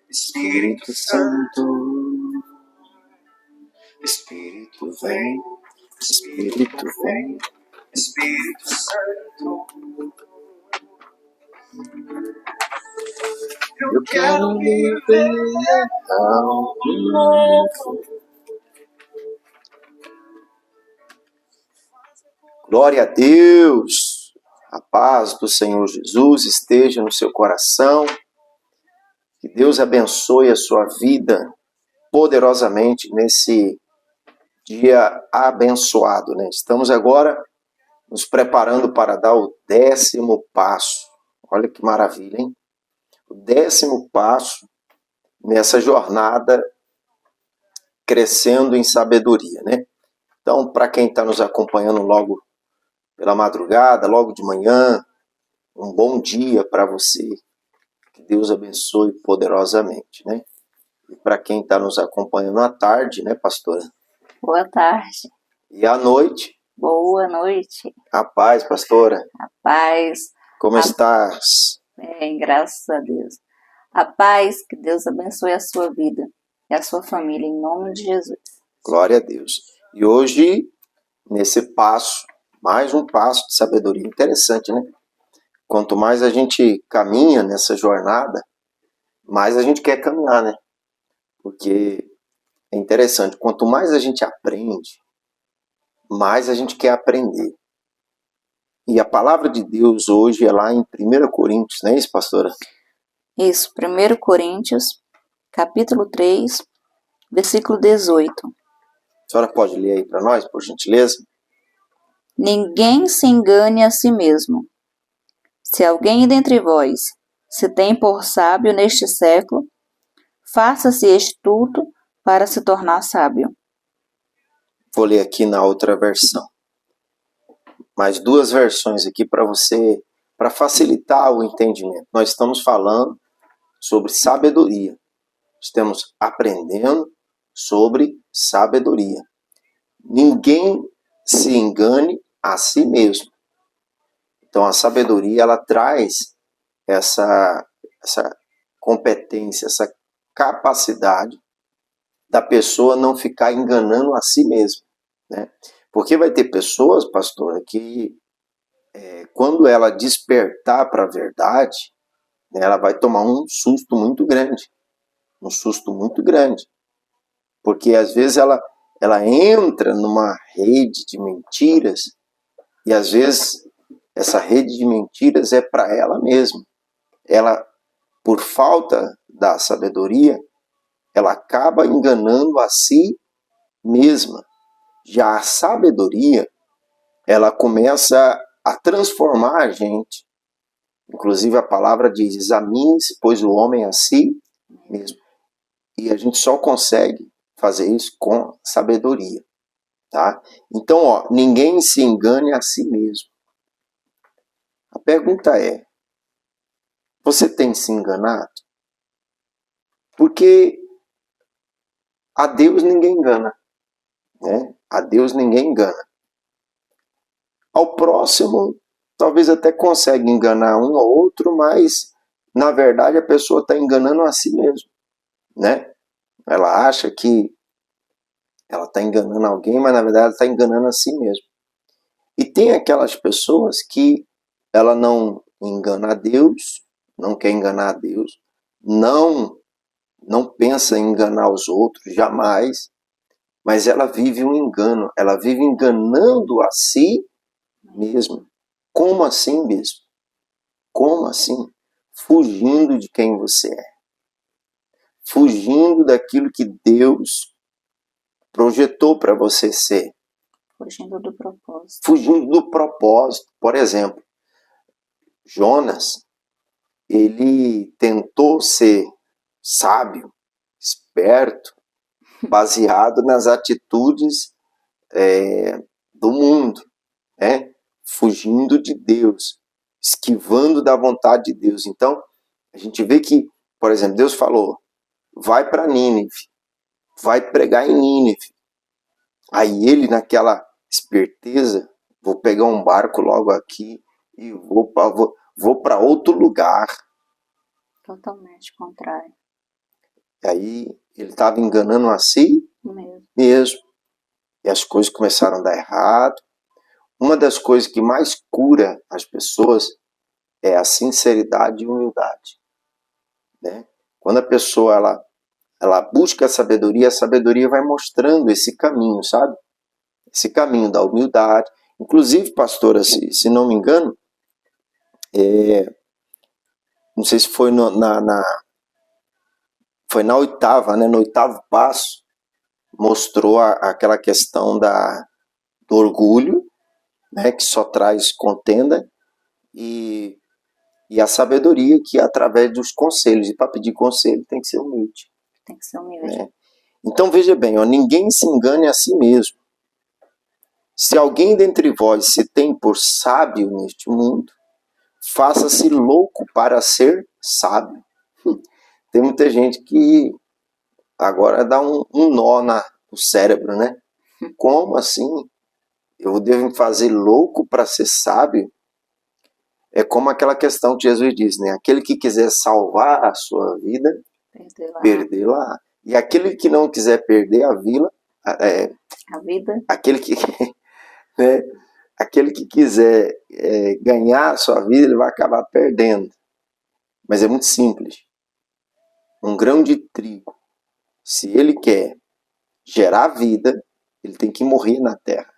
Espírito Santo, Espírito vem, Espírito vem, Espírito Santo. Eu quero viver algo novo. Glória a Deus! A paz do Senhor Jesus esteja no seu coração. Que Deus abençoe a sua vida poderosamente nesse dia abençoado, né? Estamos agora nos preparando para dar o 10º passo. Olha que maravilha, hein? O 10º passo nessa jornada crescendo em sabedoria, né? Então, para quem está nos acompanhando logo pela madrugada, logo de manhã, um bom dia para você. Que Deus abençoe poderosamente, né? E para quem está nos acompanhando à tarde, né, pastora? Boa tarde. E à noite? Boa noite. A paz, pastora. A paz. Como estás? Bem, graças a Deus. A paz, que Deus abençoe a sua vida e a sua família, em nome de Jesus. Glória a Deus. E hoje, nesse passo, mais um passo de sabedoria interessante, né? Quanto mais a gente caminha nessa jornada, mais a gente quer caminhar, né? Porque é interessante, quanto mais a gente aprende, mais a gente quer aprender. E a palavra de Deus hoje é lá em 1 Coríntios, não é isso, pastora? Isso, 1 Coríntios, capítulo 3, versículo 18. A senhora pode ler aí para nós, por gentileza? Ninguém se engane a si mesmo. Se alguém dentre vós se tem por sábio neste século, faça-se estulto para se tornar sábio. Vou ler aqui na outra versão. Mais duas versões aqui para você, para facilitar o entendimento. Nós estamos falando sobre sabedoria. Estamos aprendendo sobre sabedoria. Ninguém se engane a si mesmo. Então a sabedoria, ela traz essa competência, essa capacidade da pessoa não ficar enganando a si mesma, né? Porque vai ter pessoas, pastora, que quando ela despertar para a verdade, né, ela vai tomar um susto muito grande. Um susto muito grande. Porque às vezes ela entra numa rede de mentiras e às vezes essa rede de mentiras é para ela mesma. Ela, por falta da sabedoria, ela acaba enganando a si mesma. Já a sabedoria, ela começa a transformar a gente. Inclusive a palavra diz, examine-se, pois o homem é a si mesmo. E a gente só consegue fazer isso com sabedoria. Tá? Então, ó, ninguém se engane a si mesmo. A pergunta é, você tem se enganado? Porque a Deus ninguém engana. Né? A Deus ninguém engana. Ao próximo, talvez até consegue enganar um ou outro, mas na verdade a pessoa está enganando a si mesma. Né? Ela acha que ela está enganando alguém, mas na verdade ela está enganando a si mesma. E tem aquelas pessoas que ela não engana a Deus, não quer enganar a Deus, não pensa em enganar os outros, jamais, mas ela vive um engano, ela vive enganando a si mesma. Como assim mesmo? Como assim? Fugindo de quem você é. Fugindo daquilo que Deus projetou para você ser. Fugindo do propósito. Fugindo do propósito. Por exemplo, Jonas, ele tentou ser sábio, esperto, baseado nas atitudes do mundo, né? Fugindo de Deus, esquivando da vontade de Deus. Então, a gente vê que, por exemplo, Deus falou, vai para Nínive, vai pregar em Nínive. Aí ele, naquela esperteza, vou pegar um barco logo aqui e vou para outro lugar. Totalmente contrário. E aí ele estava enganando a si mesmo. E as coisas começaram a dar errado. Uma das coisas que mais cura as pessoas é a sinceridade e humildade, né? Quando a pessoa ela busca a sabedoria vai mostrando esse caminho, sabe? Esse caminho da humildade. Inclusive, pastora, se não me engano, não sei se foi foi na oitava, né? No oitavo passo, mostrou aquela questão do orgulho, né? Que só traz contenda, e a sabedoria que é através dos conselhos. E para pedir conselho tem que ser humilde. Tem que ser humilde. Né? Então veja bem, ó, ninguém se engane a si mesmo. Se alguém dentre vós se tem por sábio neste mundo, faça-se louco para ser sábio. Tem muita gente que agora dá um nó no cérebro, né? Como assim? Eu devo me fazer louco para ser sábio? É como aquela questão que Jesus diz, né? Aquele que quiser salvar a sua vida, perder-la. E aquele que não quiser perder a vida, aquele que, né? Aquele que quiser ganhar a sua vida, ele vai acabar perdendo. Mas é muito simples. Um grão de trigo, se ele quer gerar vida, ele tem que morrer na terra.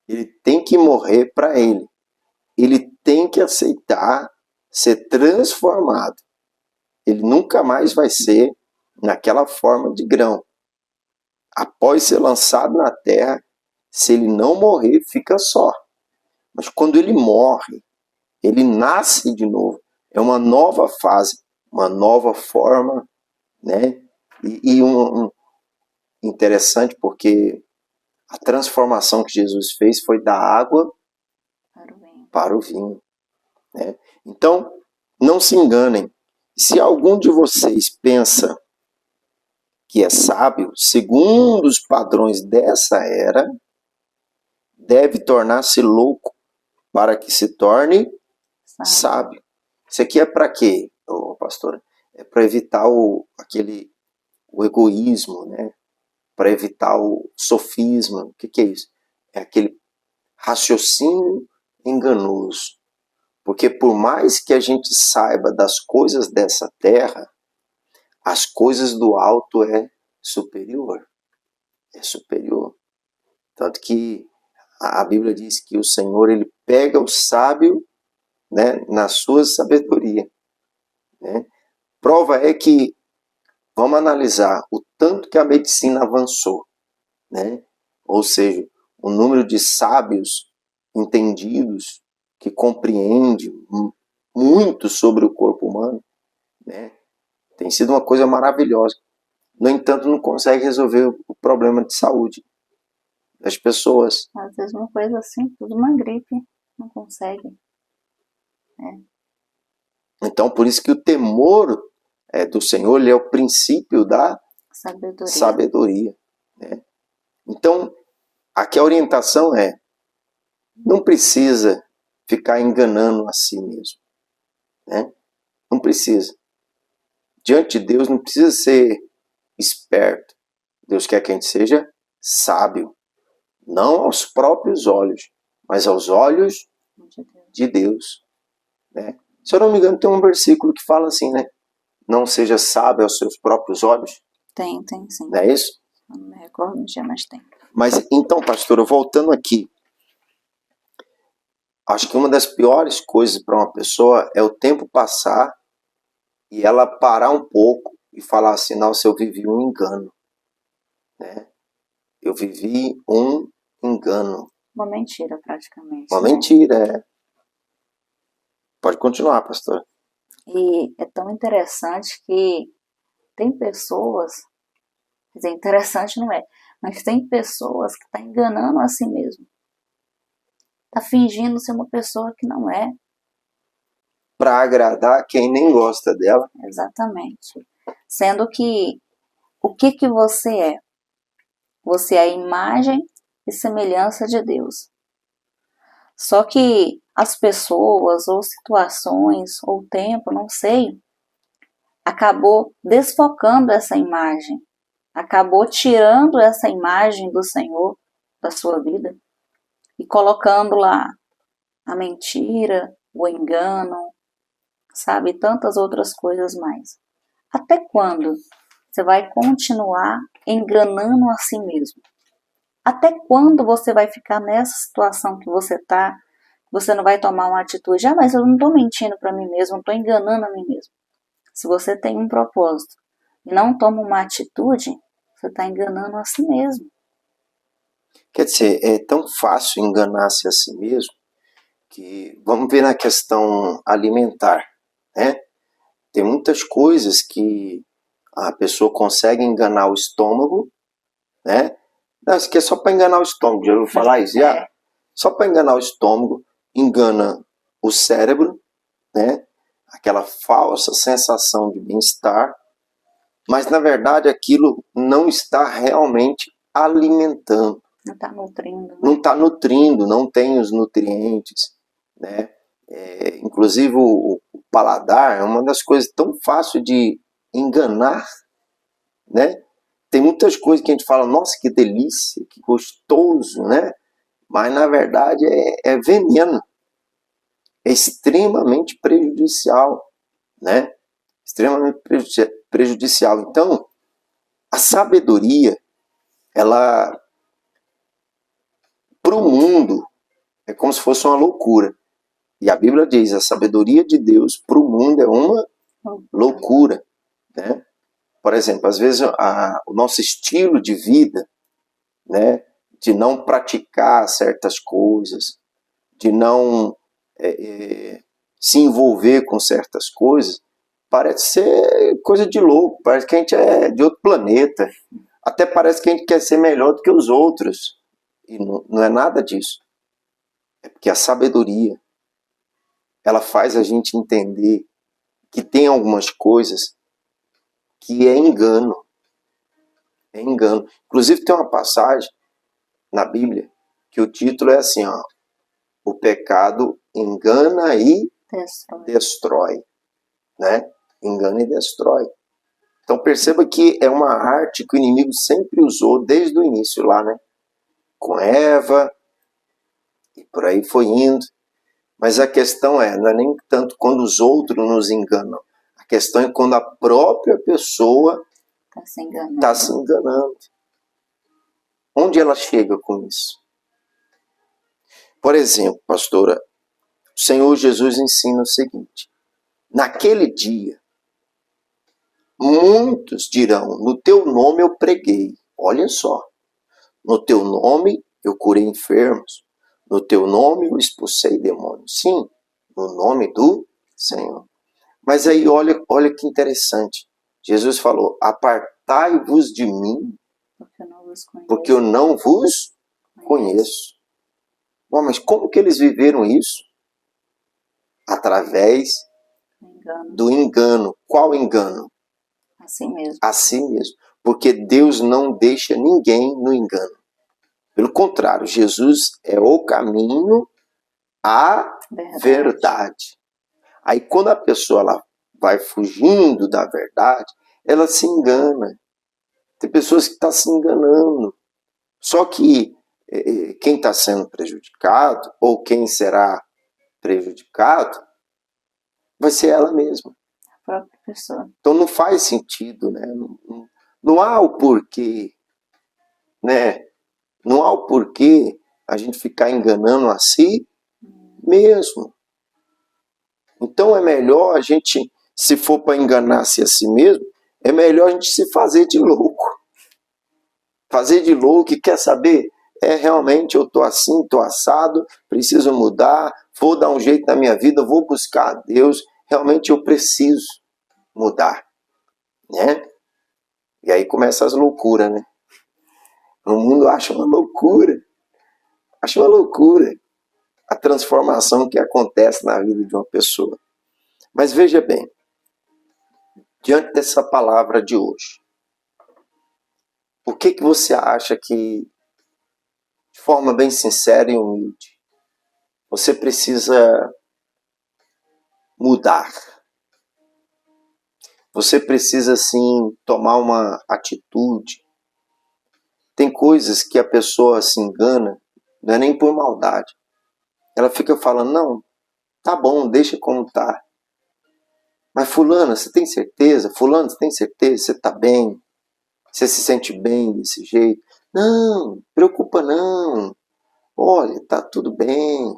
Ele tem que morrer para ele. Ele tem que aceitar ser transformado. Ele nunca mais vai ser naquela forma de grão. Após ser lançado na terra, se ele não morrer, fica só. Mas quando ele morre, ele nasce de novo. É uma nova fase, uma nova forma, né? E interessante porque a transformação que Jesus fez foi da água para o vinho. Né? Então, não se enganem. Se algum de vocês pensa que é sábio, segundo os padrões dessa era, deve tornar-se louco para que se torne sábio. Isso aqui é para quê, pastora? É para evitar o egoísmo, né? Para evitar o sofisma. O que é isso? É aquele raciocínio enganoso. Porque por mais que a gente saiba das coisas dessa terra, as coisas do alto é superior. É superior. Tanto que a Bíblia diz que o Senhor ele pega o sábio, né, na sua sabedoria. Né? Prova é que, vamos analisar o tanto que a medicina avançou. Né? Ou seja, o número de sábios entendidos que compreende muito sobre o corpo humano, né? Tem sido uma coisa maravilhosa. No entanto, não consegue resolver o problema de saúde das pessoas. Às vezes uma coisa simples, uma gripe, não consegue. Então, por isso que o temor do Senhor ele é o princípio da sabedoria. Né? Então, aqui a orientação é, não precisa ficar enganando a si mesmo. Né? Não precisa. Diante de Deus não precisa ser esperto. Deus quer que a gente seja sábio. Não aos próprios olhos, mas aos olhos de Deus. Né? Se eu não me engano, tem um versículo que fala assim, né? Não seja sábio aos seus próprios olhos. Tem sim. Não é isso? Eu não me recordo um dia, mas tem. Mas então, pastora, voltando aqui. Acho que uma das piores coisas para uma pessoa é o tempo passar e ela parar um pouco e falar assim, nossa, eu vivi um engano. Né? Eu vivi um engano. Uma mentira, praticamente. Uma mentira, é. Pode continuar, pastor. E é tão interessante que tem pessoas, quer dizer, interessante não é, mas tem pessoas que estão enganando a si mesmo. Está fingindo ser uma pessoa que não é. Para agradar quem nem gosta dela. Exatamente. Sendo que, o que você é? Você é a imagem e semelhança de Deus. Só que as pessoas, ou situações, ou tempo, não sei, acabou desfocando essa imagem, acabou tirando essa imagem do Senhor da sua vida e colocando lá a mentira, o engano, sabe, tantas outras coisas mais. Até quando você vai continuar enganando a si mesmo? Até quando você vai ficar nessa situação que você está? Você não vai tomar uma atitude, mas eu não estou mentindo para mim mesmo, não estou enganando a mim mesmo. Se você tem um propósito e não toma uma atitude, você está enganando a si mesmo. Quer dizer, é tão fácil enganar-se a si mesmo que, vamos ver na questão alimentar, né? Tem muitas coisas que a pessoa consegue enganar o estômago, né? Não, isso aqui é só para enganar o estômago, já ouviu falar isso? Já? Só para enganar o estômago, engana o cérebro, né? Aquela falsa sensação de bem-estar, mas na verdade aquilo não está realmente alimentando. Não está nutrindo. Né? Não está nutrindo, não tem os nutrientes, né? Inclusive o paladar é uma das coisas tão fácil de enganar, né? Tem muitas coisas que a gente fala, nossa, que delícia, que gostoso, né? Mas na verdade é veneno, é extremamente prejudicial, né? Extremamente prejudicial. Então, a sabedoria, ela, para o mundo, é como se fosse uma loucura. E a Bíblia diz, a sabedoria de Deus para o mundo é uma loucura, né? Por exemplo, às vezes o nosso estilo de vida, né, de não praticar certas coisas, de não se envolver com certas coisas, parece ser coisa de louco, parece que a gente é de outro planeta, até parece que a gente quer ser melhor do que os outros, e não é nada disso. É porque a sabedoria, ela faz a gente entender que tem algumas coisas que é engano. É engano. Inclusive tem uma passagem na Bíblia que o título é assim, ó, o pecado engana e destrói, né? Engana e destrói. Então perceba que é uma arte que o inimigo sempre usou desde o início lá, né? Com Eva e por aí foi indo. Mas a questão não é nem tanto quando os outros nos enganam. A questão é quando a própria pessoa está se enganando. Onde ela chega com isso? Por exemplo, pastora, o Senhor Jesus ensina o seguinte: naquele dia, muitos dirão, no teu nome eu preguei. Olha só, no teu nome eu curei enfermos, no teu nome eu expulsei demônios. Sim, no nome do Senhor. Mas aí olha que interessante. Jesus falou, apartai-vos de mim, porque eu não vos conheço. Bom, mas como que eles viveram isso? Através do engano. Qual engano? Assim mesmo. Assim mesmo. Porque Deus não deixa ninguém no engano. Pelo contrário, Jesus é o caminho, a verdade. Aí quando a pessoa ela vai fugindo da verdade, ela se engana. Tem pessoas que estão se enganando. Só que quem está sendo prejudicado, ou quem será prejudicado, vai ser ela mesma. A própria pessoa. Então não faz sentido, né? Não há o porquê, né? Não há o porquê a gente ficar enganando a si mesmo. Então é melhor a gente, se for para enganar-se a si mesmo, é melhor a gente se fazer de louco. Fazer de louco e quer saber? Realmente eu estou assim, estou assado, preciso mudar, vou dar um jeito na minha vida, vou buscar a Deus, realmente eu preciso mudar, né? E aí começa as loucuras, né? O mundo acha uma loucura a transformação que acontece na vida de uma pessoa. Mas veja bem, diante dessa palavra de hoje, o que você acha que, de forma bem sincera e humilde, você precisa mudar? Você precisa, sim, tomar uma atitude. Tem coisas que a pessoa se engana, não é nem por maldade. Ela fica falando, não, tá bom, deixa como tá. Mas fulana, você tem certeza? Fulano, você tem certeza? Você tá bem? Você se sente bem desse jeito? Não, preocupa não. Olha, tá tudo bem.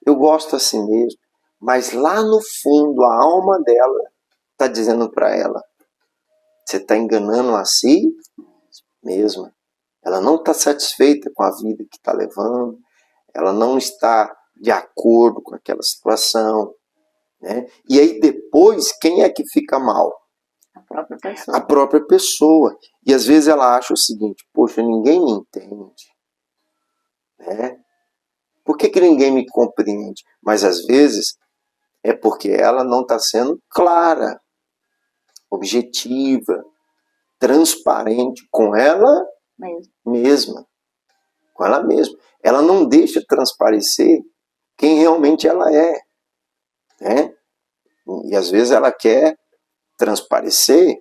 Eu gosto assim mesmo. Mas lá no fundo, a alma dela está dizendo para ela, você está enganando a si mesma. Ela não está satisfeita com a vida que está levando. Ela não está de acordo com aquela situação. Né? E aí depois, quem é que fica mal? A própria pessoa. A própria pessoa. E às vezes ela acha o seguinte, poxa, ninguém me entende. Né? Por que ninguém me compreende? Mas às vezes é porque ela não está sendo clara, objetiva, transparente com ela mesma. Com ela mesma. Ela não deixa transparecer quem realmente ela é. Né? E às vezes ela quer transparecer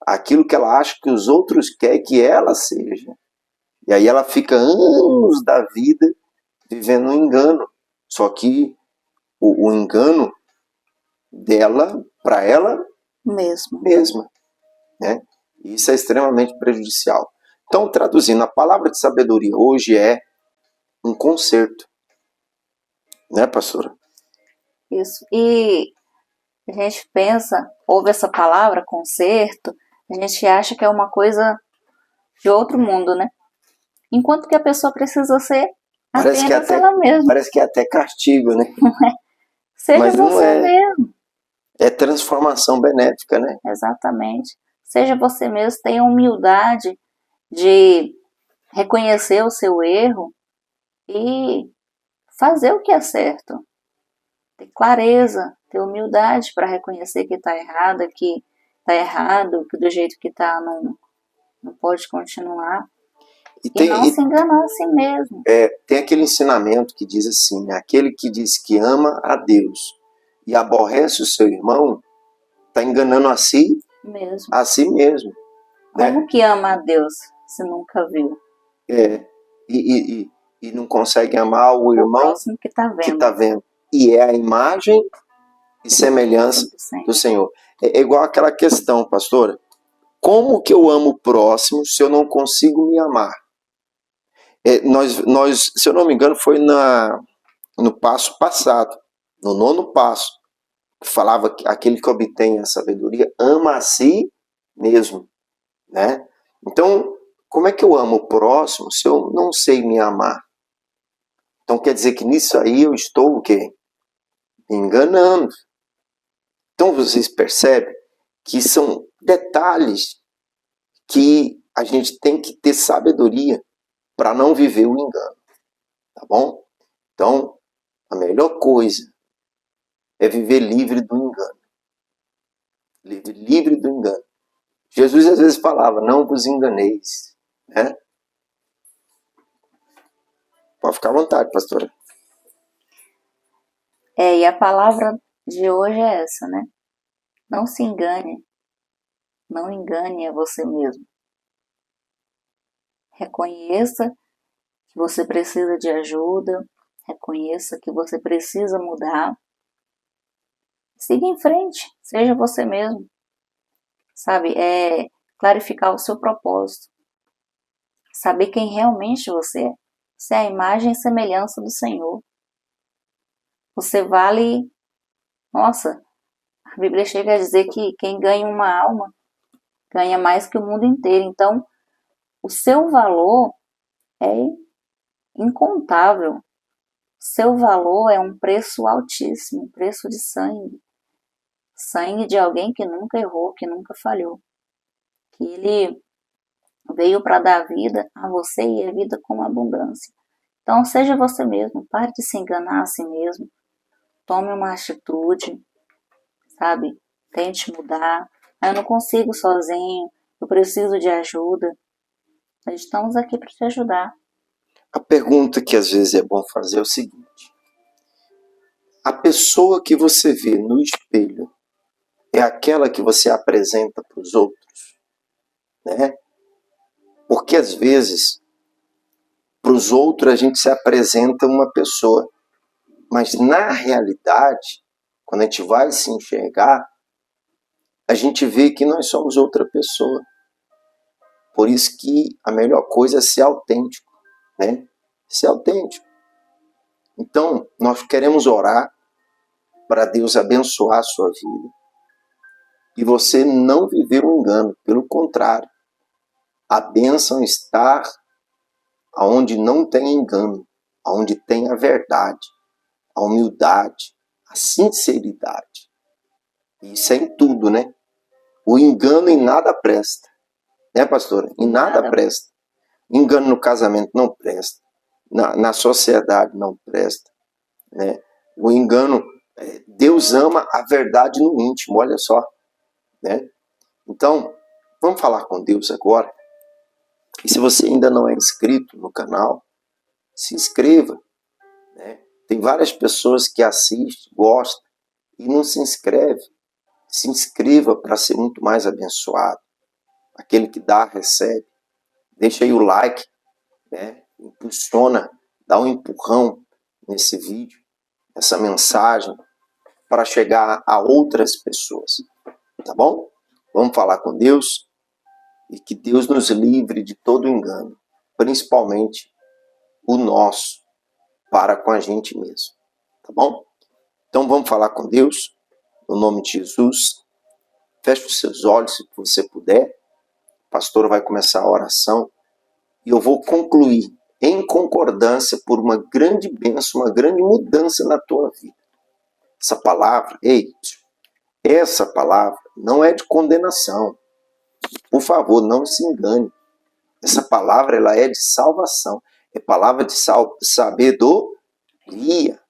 aquilo que ela acha que os outros querem que ela seja. E aí ela fica anos da vida vivendo um engano. Só que o engano dela, para ela mesma. Né? E isso é extremamente prejudicial. Então, traduzindo, a palavra de sabedoria hoje é um conserto. Né, pastora? Isso. E a gente pensa, ouve essa palavra, conserto, a gente acha que é uma coisa de outro mundo, né? Enquanto que a pessoa precisa ser apenas ela mesma. Parece que é até castigo, né? Seja mas não você mesmo. É transformação benéfica, né? Exatamente. Seja você mesmo, tenha humildade de reconhecer o seu erro e fazer o que é certo. Ter clareza, ter humildade para reconhecer que está errado, que do jeito que está não pode continuar. E não se enganar a si mesmo. Tem aquele ensinamento que diz assim, né? Aquele que diz que ama a Deus e aborrece o seu irmão, está enganando a si mesmo. Como né? Que ama a Deus se nunca viu? E não consegue amar o irmão que está vendo. E é a imagem e semelhança do Senhor. É igual aquela questão, pastora. Como que eu amo o próximo se eu não consigo me amar? Nós, se eu não me engano, foi no passo passado, no 9º passo, que falava que aquele que obtém a sabedoria ama a si mesmo. Né? Então, como é que eu amo o próximo se eu não sei me amar? Então quer dizer que nisso aí eu estou o quê? Me enganando. Então vocês percebem que são detalhes que a gente tem que ter sabedoria para não viver o engano. Tá bom? Então, a melhor coisa é viver livre do engano. Livre do engano. Jesus às vezes falava, não vos enganeis. Né? Pode ficar à vontade, pastora. E a palavra de hoje é essa, né? Não se engane. Não engane a você mesmo. Reconheça que você precisa de ajuda. Reconheça que você precisa mudar. Siga em frente. Seja você mesmo. Sabe? Clarificar o seu propósito. Saber quem realmente você é. Você é a imagem e semelhança do Senhor. Você vale... Nossa, a Bíblia chega a dizer que quem ganha uma alma ganha mais que o mundo inteiro. Então, o seu valor é incontável. Seu valor é um preço altíssimo, preço de sangue. Sangue de alguém que nunca errou, que nunca falhou. Que ele veio para dar vida a você e a vida com abundância. Então, seja você mesmo, pare de se enganar a si mesmo. Tome uma atitude, sabe? Tente mudar. Eu não consigo sozinho, eu preciso de ajuda. Nós estamos aqui para te ajudar. A pergunta que às vezes é bom fazer é o seguinte. A pessoa que você vê no espelho é aquela que você apresenta para os outros, né? Porque às vezes, para os outros a gente se apresenta uma pessoa, mas na realidade, quando a gente vai se enxergar, a gente vê que nós somos outra pessoa. Por isso que a melhor coisa é ser autêntico, né? Ser autêntico. Então, nós queremos orar para Deus abençoar a sua vida e você não viver um engano. Pelo contrário, a bênção está onde não tem engano, onde tem a verdade, a humildade, a sinceridade. Isso é em tudo, né? O engano em nada presta. Né, pastora? Em nada presta. Engano no casamento não presta. Na sociedade não presta. Né? O engano, Deus ama a verdade no íntimo, olha só. Né? Então, vamos falar com Deus agora. E se você ainda não é inscrito no canal, se inscreva. Né? Tem várias pessoas que assistem, gostam e não se inscreve. Se inscreva para ser muito mais abençoado. Aquele que dá, recebe. Deixa aí o like, né? Impulsiona, dá um empurrão nesse vídeo, essa mensagem, para chegar a outras pessoas. Tá bom? Vamos falar com Deus e que Deus nos livre de todo engano, principalmente o nosso, para com a gente mesmo. Tá bom? Então vamos falar com Deus, no nome de Jesus. Feche os seus olhos se você puder. O pastor vai começar a oração e eu vou concluir em concordância por uma grande bênção, uma grande mudança na tua vida. Essa palavra, essa palavra não é de condenação. Por favor, não se engane. Essa palavra ela é de salvação. É palavra de sabedoria.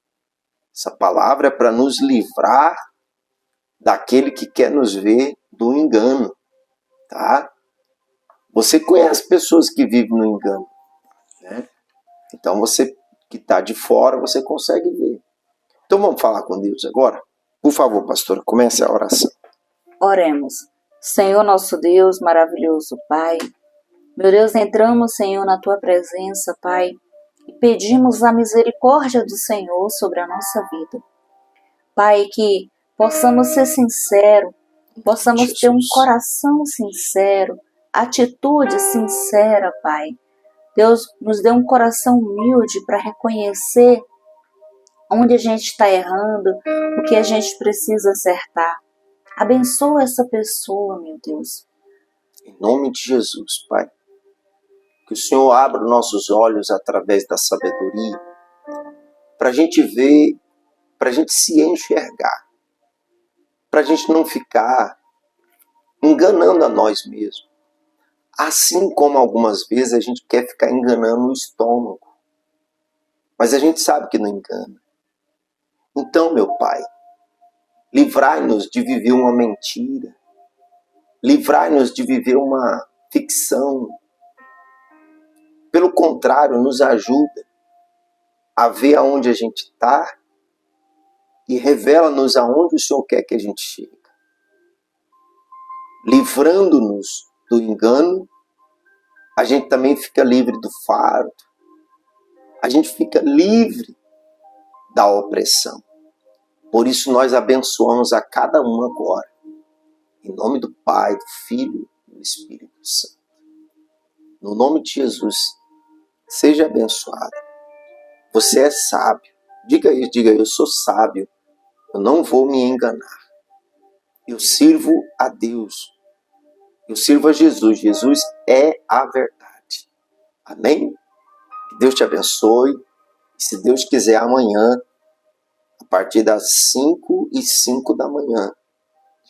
Essa palavra é para nos livrar daquele que quer nos ver do engano. Tá? Você conhece pessoas que vivem no engano, né? Então você que está de fora, você consegue ver. Então vamos falar com Deus agora? Por favor, pastora, comece a oração. Oremos. Senhor nosso Deus, maravilhoso Pai, meu Deus, entramos, Senhor, na Tua presença, Pai, e pedimos a misericórdia do Senhor sobre a nossa vida. Pai, que possamos ser sinceros, possamos ter um coração sincero, atitude sincera, Pai. Deus nos dê um coração humilde para reconhecer onde a gente está errando, o que a gente precisa acertar. Abençoa essa pessoa, meu Deus. Em nome de Jesus, Pai. Que o Senhor abra nossos olhos através da sabedoria, para a gente ver, para a gente se enxergar, para a gente não ficar enganando a nós mesmos. Assim como algumas vezes a gente quer ficar enganando o estômago. Mas a gente sabe que não engana. Então, meu Pai, livrai-nos de viver uma mentira. Livrai-nos de viver uma ficção. Pelo contrário, nos ajuda a ver aonde a gente está e revela-nos aonde o Senhor quer que a gente chegue. Livrando-nos do engano, a gente também fica livre do fardo. A gente fica livre da opressão. Por isso nós abençoamos a cada um agora. Em nome do Pai, do Filho e do Espírito Santo. No nome de Jesus, seja abençoado. Você é sábio. Diga isso, eu sou sábio. Eu não vou me enganar. Eu sirvo a Deus. Eu sirvo a Jesus. Jesus é a verdade. Amém? Que Deus te abençoe. E se Deus quiser, amanhã, a partir das 5h05 da manhã,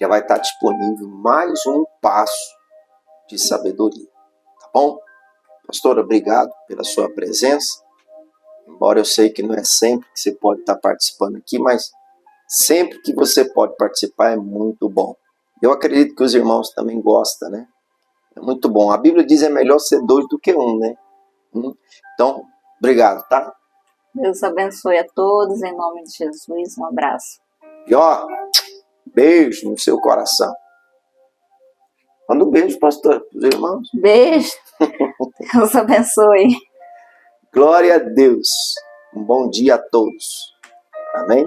já vai estar disponível mais um passo de sabedoria. Tá bom? Pastor, obrigado pela sua presença. Embora eu sei que não é sempre que você pode estar participando aqui, mas sempre que você pode participar é muito bom. Eu acredito que os irmãos também gostam, né? É muito bom. A Bíblia diz que é melhor ser 2 do que 1, né? Então, obrigado, tá? Deus abençoe a todos, em nome de Jesus. Um abraço. E ó, beijo no seu coração. Manda um beijo, pastor, para os irmãos. Beijo. Deus abençoe. Glória a Deus. Um bom dia a todos. Amém?